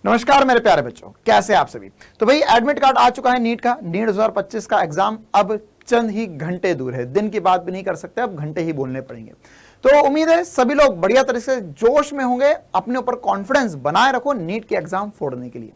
नमस्कार मेरे प्यारे बच्चों, कैसे आप सभी। तो भाई एडमिट कार्ड आ चुका है नीट का। नीट 2025 का एग्जाम अब चंद ही घंटे दूर है। दिन की बात भी नहीं कर सकते, अब घंटे ही बोलने पड़ेंगे। तो उम्मीद है सभी लोग बढ़िया तरीके से जोश में होंगे। अपने ऊपर कॉन्फिडेंस बनाए रखो नीट के एग्जाम फोड़ने के लिए।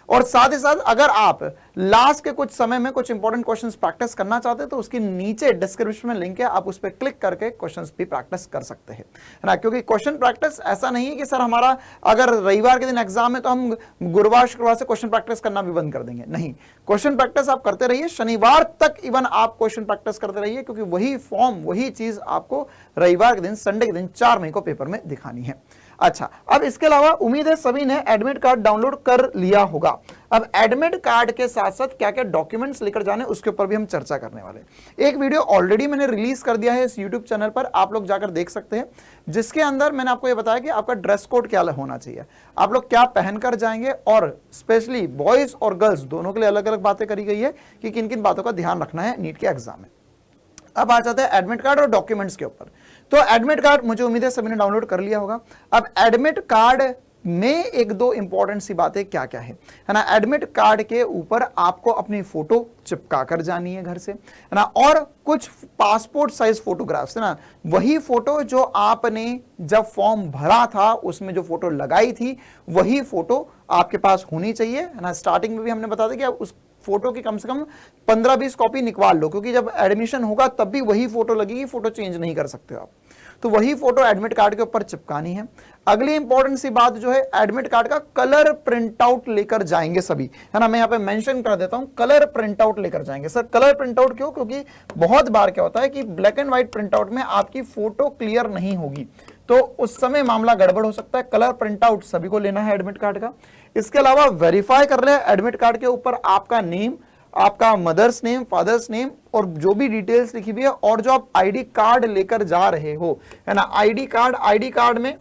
और साथ ही साथ अगर आप लास्ट के कुछ समय में कुछ इंपॉर्टेंट क्वेश्चंस प्रैक्टिस करना चाहते हैं तो उसके नीचे डिस्क्रिप्शन में लिंक है, आप उस पर क्लिक करके क्वेश्चंस भी प्रैक्टिस कर सकते हैं, है ना। क्योंकि क्वेश्चन प्रैक्टिस ऐसा नहीं है कि सर हमारा अगर रविवार के दिन एग्जाम है तो हम गुरुवार शुक्रवार से क्वेश्चन प्रैक्टिस करना भी बंद कर देंगे। नहीं, क्वेश्चन प्रैक्टिस आप करते रहिए, शनिवार तक इवन आप क्वेश्चन प्रैक्टिस करते रहिए, क्योंकि वही फॉर्म वही चीज आपको रविवार के दिन संडे के दिन 4 मई को पेपर में दिखानी है। अच्छा, अब इसके अलावा उम्मीद है सभी ने एडमिट कार्ड डाउनलोड कर लिया होगा। अब एडमिट कार्ड के साथ साथ क्या क्या डॉक्यूमेंट्स लेकर जाने उसके ऊपर भी हम चर्चा करने वाले। एक वीडियो ऑलरेडी मैंने रिलीज कर दिया है इस यूट्यूब चैनल पर, आप लोग जाकर देख सकते हैं, जिसके अंदर मैंने आपको यह बताया कि आपका ड्रेस कोड क्या होना चाहिए, आप लोग क्या पहनकर जाएंगे, और स्पेशली बॉयज और गर्ल्स दोनों के लिए अलग अलग बातें करी गई है कि किन किन बातों का ध्यान रखना है नीट के एग्जाम में। अब आ जाते हैं एडमिट कार्ड और डॉक्यूमेंट्स के ऊपर। तो एडमिट कार्ड मुझे उम्मीद है सभी ने डाउनलोड कर लिया होगा। अब एडमिट कार्ड में एक दो इंपॉर्टेंट सी बातें क्या क्या है ना। एडमिट कार्ड के ऊपर आपको अपनी फोटो चिपका कर जानी है घर से, है ना, और कुछ पासपोर्ट साइज फोटोग्राफ्स, है ना, वही फोटो जो आपने जब फॉर्म भरा था उसमें जो फोटो लगाई थी वही फोटो आपके पास होनी चाहिए, है ना। स्टार्टिंग में भी हमने बता दिया कि उस फोटो की कम से कम 15-20 कॉपी निकाल लो, क्योंकि जब एडमिशन होगा तब भी वही फोटो लगेगी, फोटो चेंज नहीं कर सकते हो आप। तो वही फोटो एडमिट कार्ड के ऊपर चिपकानी है। अगली इंपॉर्टेंट सी बात जो है, एडमिट कार्ड का कलर प्रिंट आउट लेकर जाएंगे सभी, है ना। मैं यहाँ पे मेंशन कर देता हूं, कलर प्रिंट आउट लेकर जाएंगे। सर कलर प्रिंट आउट क्यों? क्योंकि बहुत बार क्या होता है कि black and white print out में आपकी फोटो क्लियर नहीं होगी, तो उस समय मामला गड़बड़ हो सकता है। कलर प्रिंट आउट सभी को लेना है एडमिट कार्ड का। इसके अलावा वेरीफाई कर ले एडमिट कार्ड के ऊपर आपका नेम, आपका मदर्स नेम, फादर्स नेम, और जो भी डिटेल्स लिखी हुई है, और जो आप आईडी कार्ड लेकर जा रहे हो, है ना, आईडी कार्ड में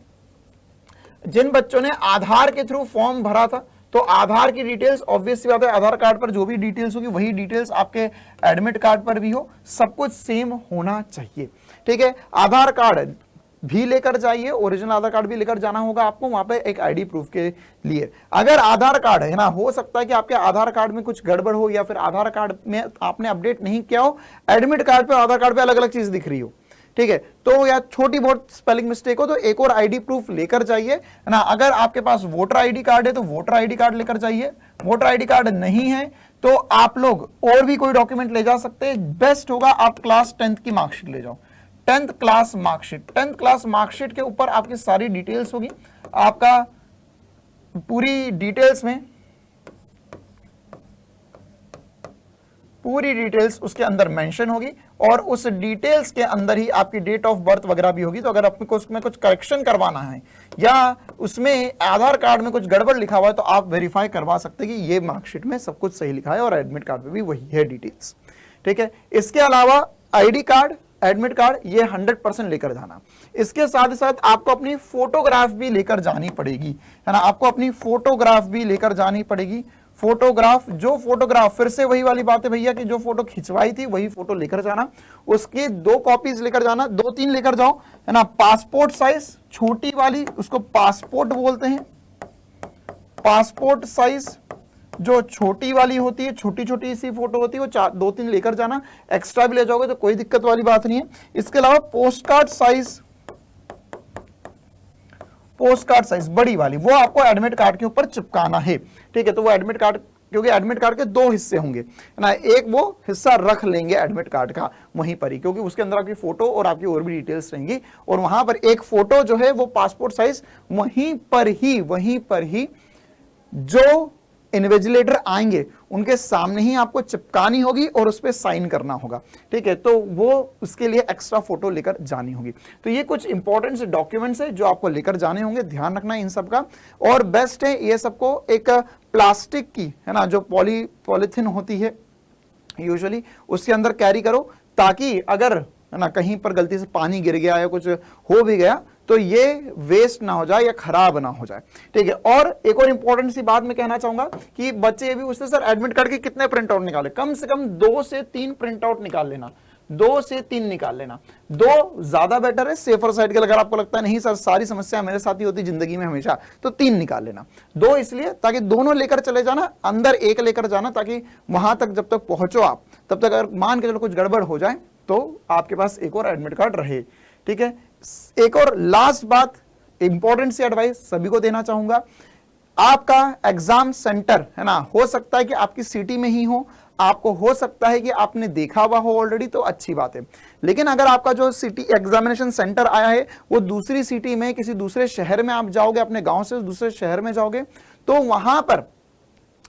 जिन बच्चों ने आधार के थ्रू फॉर्म भरा था तो आधार की डिटेल्स, ऑब्वियस सी बात है, आधार कार्ड पर जो भी डिटेल्स होगी वही डिटेल्स आपके एडमिट कार्ड पर भी हो, सब कुछ सेम होना चाहिए, ठीक है। आधार कार्ड भी लेकर जाइए, ओरिजिनल आधार कार्ड भी लेकर जाना होगा आपको वहां पे एक आईडी प्रूफ के लिए। अगर आधार कार्ड है ना, हो सकता है कि आपके आधार कार्ड में कुछ गड़बड़ हो, या फिर आधार कार्ड में आपने अपडेट नहीं किया हो, एडमिट कार्ड पे आधार कार्ड पे अलग अलग चीज दिख रही हो, ठीक है, तो या छोटी बहुत स्पेलिंग मिस्टेक हो, तो एक और आईडी प्रूफ लेकर जाइए, है ना। अगर आपके पास वोटर आईडी कार्ड है तो वोटर आईडी कार्ड लेकर जाइए। वोटर आईडी कार्ड नहीं है तो आप लोग और भी कोई डॉक्यूमेंट ले जा सकते हैं। बेस्ट होगा आप क्लास 10th की मार्कशीट ले जाओ, 10th class marksheet. 10th class marksheet के ऊपर आपकी सारी डिटेल्स होगी, आपका पूरी डिटेल्स में पूरी डिटेल्स उसके अंदर मेंशन होगी, और उस डिटेल्स के अंदर ही आपकी डेट ऑफ बर्थ वगैरह भी होगी। तो अगर आपको उसमें कुछ करेक्शन करवाना है या उसमें आधार कार्ड में कुछ गड़बड़ लिखा हुआ है तो आप वेरीफाई करवा सकते हैं कि ये मार्कशीट में सब कुछ सही लिखा है और एडमिट कार्ड पे भी वही है डिटेल्स, ठीक है। इसके अलावा आईडी कार्ड, एडमिट कार्ड, ये 100% लेकर जाना। इसके साथ ही साथ आपको अपनी फोटोग्राफ भी लेकर जानी पड़ेगी, है ना, आपको अपनी फोटोग्राफ भी लेकर जानी पड़ेगी। फोटोग्राफ, जो फोटोग्राफ, फिर से वही वाली बात है भैया कि जो फोटो खिंचवाई थी वही फोटो लेकर जाना, उसकी 2 कॉपीज लेकर जाना, 2-3 लेकर जाओ, है ना। पासपोर्ट साइज छोटी वाली, उसको पासपोर्ट बोलते हैं, पासपोर्ट साइज जो छोटी वाली होती है, छोटी छोटी सी फोटो होती है, वो 2-3 लेकर जाना। एक्स्ट्रा भी ले जाओगे तो कोई दिक्कत वाली बात नहीं है। इसके अलावा पोस्ट कार्ड साइज बड़ी वाली, वो आपको एडमिट कार्ड के ऊपर चिपकाना है, ठीक है। तो वो एडमिट कार्ड, क्योंकि एडमिट कार्ड के 2 हिस्से होंगे, है ना, एक वो हिस्सा रख लेंगे एडमिट कार्ड का वहीं पर ही, क्योंकि उसके अंदर आपकी फोटो और आपकी और भी डिटेल्स रहेंगी, और वहां पर एक फोटो जो है वो पासपोर्ट साइज वहीं पर ही जो इन्विजिलेटर आएंगे उनके सामने ही आपको चिपकानी होगी और उस पर साइन करना होगा, ठीक है। तो वो उसके लिए एक्स्ट्रा फोटो लेकर जानी होगी। तो ये कुछ इंपॉर्टेंट डॉक्यूमेंट्स है जो आपको लेकर जाने होंगे, ध्यान रखना इन सब का। और बेस्ट है ये सबको एक प्लास्टिक की, है ना, जो पॉलीथिन होती है यूजुअली, उसके अंदर कैरी करो, ताकि अगर, है ना, कहीं पर गलती से पानी गिर गया या कुछ हो भी गया तो ये वेस्ट ना हो जाए या खराब ना हो जाए, ठीक है। और एक और इंपॉर्टेंट सी बात मैं कहना चाहूंगा कि बच्चे ये भी पूछते सर एडमिट कार्ड के कितने प्रिंट आउट निकाले। कम से कम 2 से 3 प्रिंट आउट निकाल लेना, 2 से 3 निकाल लेना। 2 ज्यादा बेटर है, सेफर साइड के। अगर आपको लगता है नहीं सर सारी समस्या मेरे साथ ही होती जिंदगी में हमेशा, तो 3 निकाल लेना। 2 इसलिए ताकि दोनों लेकर चले जाना, अंदर 1 लेकर जाना, ताकि वहां तक जब तक पहुंचो आप तब तक अगर मान के चलो कुछ गड़बड़ हो जाए तो आपके पास एक और एडमिट कार्ड रहे। ठीक है, एक और लास्ट बात, इंपॉर्टेंट सी एडवाइस सभी को देना चाहूंगा। आपका एग्जाम सेंटर है ना, हो सकता है कि आपकी सिटी में ही हो, आपको हो सकता है कि आपने देखा हुआ हो ऑलरेडी, तो अच्छी बात है। लेकिन अगर आपका जो सिटी एग्जामिनेशन सेंटर आया है वो दूसरी सिटी में, किसी दूसरे शहर में आप जाओगे, अपने गांव से दूसरे शहर में जाओगे, तो वहां पर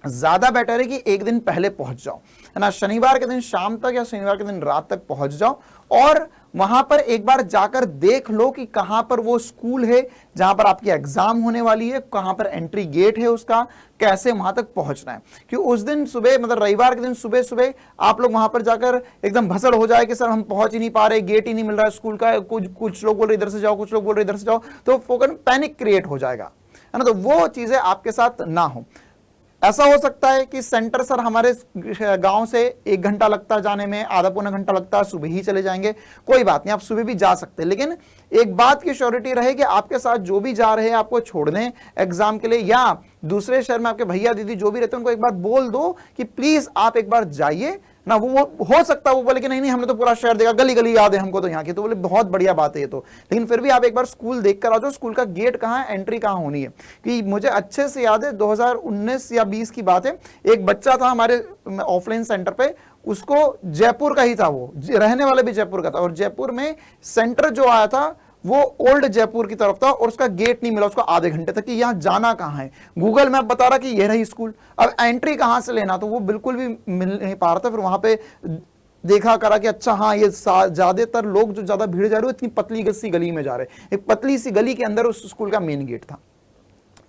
ज्यादा बेटर है कि एक दिन पहले पहुंच जाओ, है ना। शनिवार के दिन शाम तक या शनिवार के दिन रात तक पहुंच जाओ और वहां पर एक बार जाकर देख लो कि कहां पर वो स्कूल है जहां पर आपकी एग्जाम होने वाली है, कहां पर एंट्री गेट है उसका, कैसे वहां तक पहुंचना है। क्योंकि उस दिन सुबह, मतलब रविवार के दिन सुबह सुबह आप लोग वहां पर जाकर एकदम भसड़ हो जाए कि सर हम पहुंच ही नहीं पा रहे, गेट ही नहीं मिल रहा है स्कूल का, कुछ लोग बोल रहे इधर से जाओ, कुछ लोग बोल रहे इधर से जाओ, तो फोकन पैनिक क्रिएट हो जाएगा, है ना। तो वो चीजें आपके साथ ना हो। ऐसा हो सकता है कि सेंटर सर हमारे गांव से 1 घंटा लगता है जाने में, आधा पौना घंटा लगता है, सुबह ही चले जाएंगे, कोई बात नहीं, आप सुबह भी जा सकते हैं। लेकिन एक बात की श्योरिटी रहे कि आपके साथ जो भी जा रहे हैं आपको छोड़ने एग्जाम के लिए, या दूसरे शहर में आपके भैया दीदी जो भी रहते हैं उनको एक बार बोल दो कि प्लीज आप एक बार जाइए ना। वो हो सकता है वो बोले कि नहीं नहीं हमने तो पूरा शहर देखा, गली गली याद है हमको तो यहाँ की, तो बोले बहुत बढ़िया बात है ये तो। लेकिन फिर भी आप एक बार स्कूल देख कर आ जाओ, स्कूल का गेट कहाँ है, एंट्री कहाँ होनी है। कि मुझे अच्छे से याद है 2019 या 20 की बात है, एक बच्चा था हमारे ऑफलाइन सेंटर पे, उसको जयपुर का ही था, वो रहने वाले भी जयपुर का था, और जयपुर में सेंटर जो आया था वो ओल्ड जयपुर की तरफ था और उसका गेट नहीं मिला उसको आधे घंटे तक कि यहाँ जाना कहाँ है। गूगल मैप बता रहा कि ये रही स्कूल, अब एंट्री कहाँ से लेना, तो वो बिल्कुल भी मिल नहीं पा रहा था। फिर वहां पे देखा करा कि अच्छा हाँ ये ज्यादातर लोग जो ज्यादा भीड़ जा रहे हो इतनी पतली सी गली में जा रहे, एक पतली सी गली के अंदर उस स्कूल का मेन गेट था।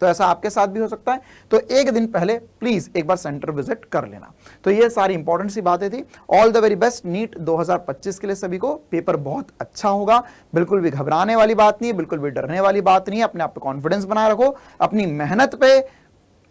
तो ऐसा आपके साथ भी हो सकता है, तो एक दिन पहले प्लीज एक बार सेंटर विजिट कर लेना। तो ये सारी इंपॉर्टेंट सी बातें थी। All the very best NEET 2025 के लिए सभी को। पेपर बहुत अच्छा होगा, बिल्कुल भी घबराने वाली बात नहीं है, बिल्कुल भी डरने वाली बात नहीं है। अपने आप पे कॉन्फिडेंस बनाए रखो, अपनी मेहनत पे,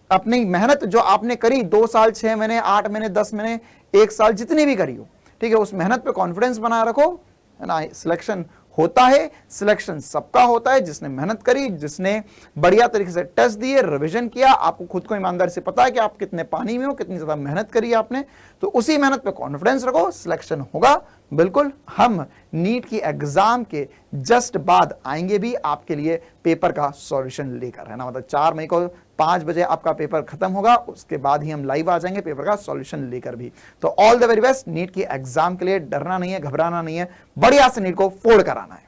अपनी मेहनत जो आपने करी 2 साल 6 महीने 8 महीने 10 महीने 1 साल जितनी भी करी हो, ठीक है, उस मेहनत पे कॉन्फिडेंस बनाए रखो, है ना। सिलेक्शन होता है, सिलेक्शन सबका होता है, जिसने मेहनत करी, जिसने बढ़िया तरीके से टेस्ट दिए, रिवीजन किया, आपको खुद को ईमानदारी से पता है कि आप कितने पानी में हो, कितनी ज्यादा मेहनत करी आपने, तो उसी मेहनत पे कॉन्फिडेंस रखो, सिलेक्शन होगा बिल्कुल। हम नीट की एग्जाम के जस्ट बाद आएंगे भी आपके लिए पेपर का सॉल्यूशन लेकर, है ना। मतलब 4 मई को 5 बजे आपका पेपर खत्म होगा, उसके बाद ही हम लाइव आ जाएंगे पेपर का सॉल्यूशन लेकर भी। तो all the very best NEET की एग्जाम के लिए। डरना नहीं है, घबराना नहीं है, बढ़िया से नीट को फोड़ कराना है।